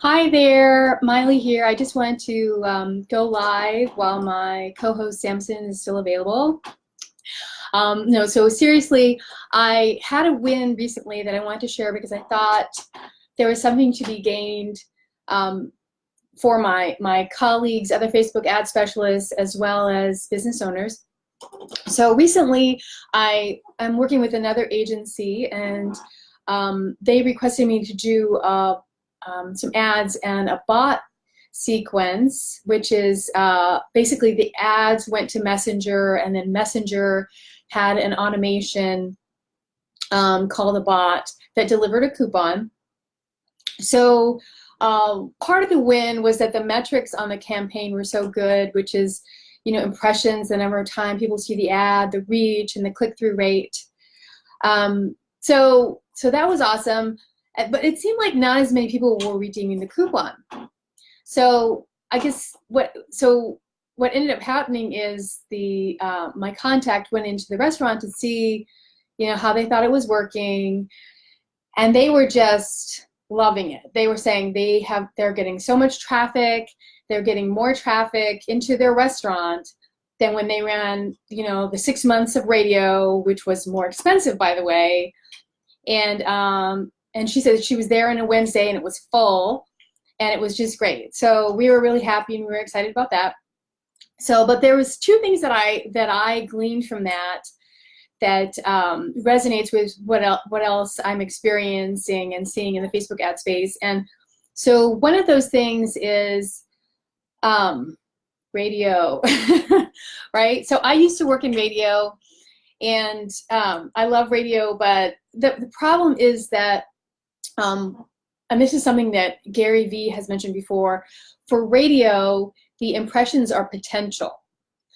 Hi there, Miley here. I just wanted to go live while my co-host Samson is still available. No, so seriously, I had a win recently that I wanted to share because I thought there was something to be gained um, for my colleagues, other Facebook ad specialists, as well as business owners. So recently, I am working with another agency, and they requested me to do some ads and a bot sequence, which is basically the ads went to Messenger, and then Messenger had an automation called a bot that delivered a coupon. So part of the win was that the metrics on the campaign were so good, which is, impressions, the number of time people see the ad, the reach, and the click-through rate. So that was awesome, but it seemed like not as many people were redeeming the coupon. So I guess what ended up happening is my contact went into the restaurant to see, how they thought it was working, and they were just loving it. They were saying they're getting so much traffic, they're getting more traffic into their restaurant than when they ran, the 6 months of radio, which was more expensive, by the way. And she said she was there on a Wednesday and it was full, and it was just great. So we were really happy and we were excited about that. So, but there was two things that I gleaned from that resonates with what else I'm experiencing and seeing in the Facebook ad space. And so one of those things is radio, right? So I used to work in radio, and I love radio, but the problem is that, and this is something that Gary Vee has mentioned before, for radio, the impressions are potential.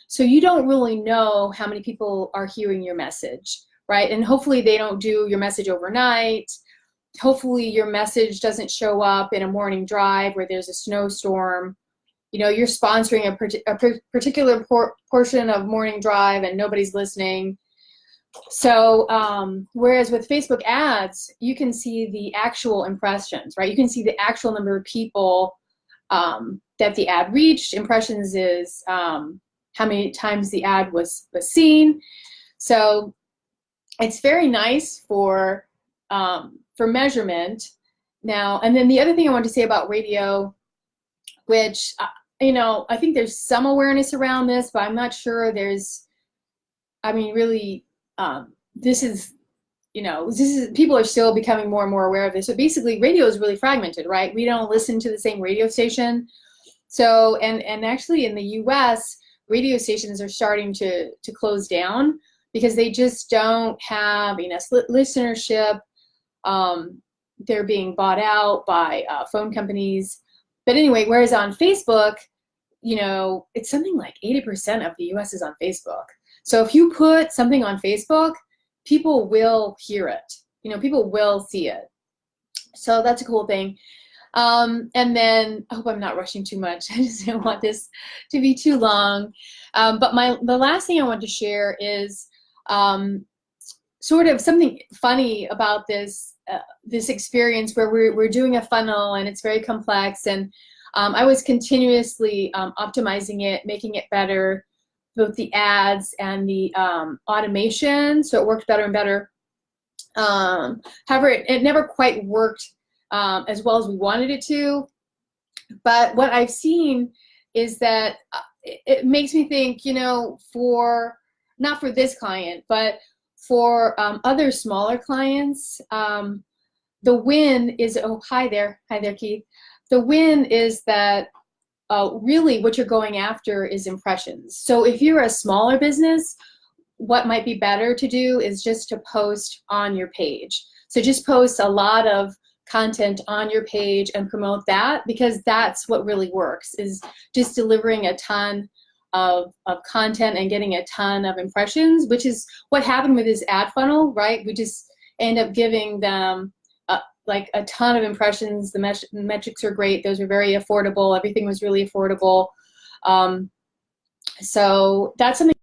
So you don't really know how many people are hearing your message, right? And hopefully they don't do your message overnight. Hopefully your message doesn't show up in a morning drive where there's a snowstorm. You're sponsoring a particular portion of morning drive and nobody's listening. So whereas with Facebook ads, you can see the actual impressions, right? You can see the actual number of people that the ad reached. Impressions is how many times the ad was seen. So it's very nice for measurement. Now, and then the other thing I want to say about radio, which I think there's some awareness around this, but I'm not sure really, this is people are still becoming more and more aware of this. So basically, radio is really fragmented, right? We don't listen to the same radio station. So, and actually in the US, radio stations are starting to close down because they just don't have enough listenership. They're being bought out by phone companies. But anyway, whereas on Facebook, it's something like 80% of the US is on Facebook. So if you put something on Facebook, people will hear it. People will see it. So that's a cool thing. And then I hope I'm not rushing too much. I just don't want this to be too long. But the last thing I want to share is sort of something funny about this experience where we're doing a funnel and it's very complex, and I was continuously optimizing it, making it better, both the ads and the automation, so it worked better and better. However, it never quite worked as well as we wanted it to. But what I've seen is that it makes me think, not for this client, but for other smaller clients, the win is, oh, hi there, Keith. The win is that really what you're going after is impressions. So if you're a smaller business, what might be better to do is just to post on your page. So just post a lot of content on your page and promote that, because that's what really works, is just delivering a ton of content and getting a ton of impressions, which is what happened with this ad funnel, right? We just end up giving them like a ton of impressions. The metrics are great. Those are very affordable. Everything was really affordable. So that's something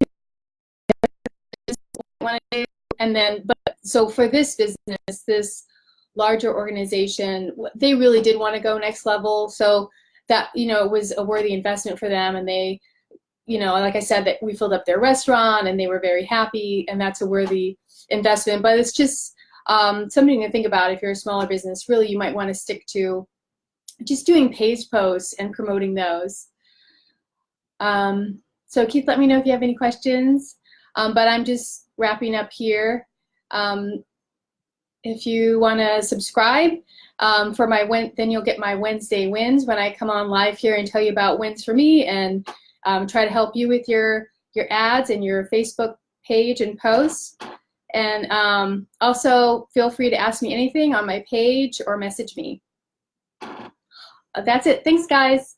I want to do. And then, so for this business, this larger organization, they really did want to go next level. So that, you know, it was a worthy investment for them. And they, you know, like I said, that we filled up their restaurant and they were very happy, and that's a worthy investment. But it's just something to think about. If you're a smaller business, really you might want to stick to just doing page posts and promoting those. So Keith, let me know if you have any questions, but I'm just wrapping up here. If you want to subscribe for my then you'll get my Wednesday wins when I come on live here and tell you about wins for me, and try to help you with your ads and your Facebook page and posts. And also feel free to ask me anything on my page or message me. That's it. Thanks, guys.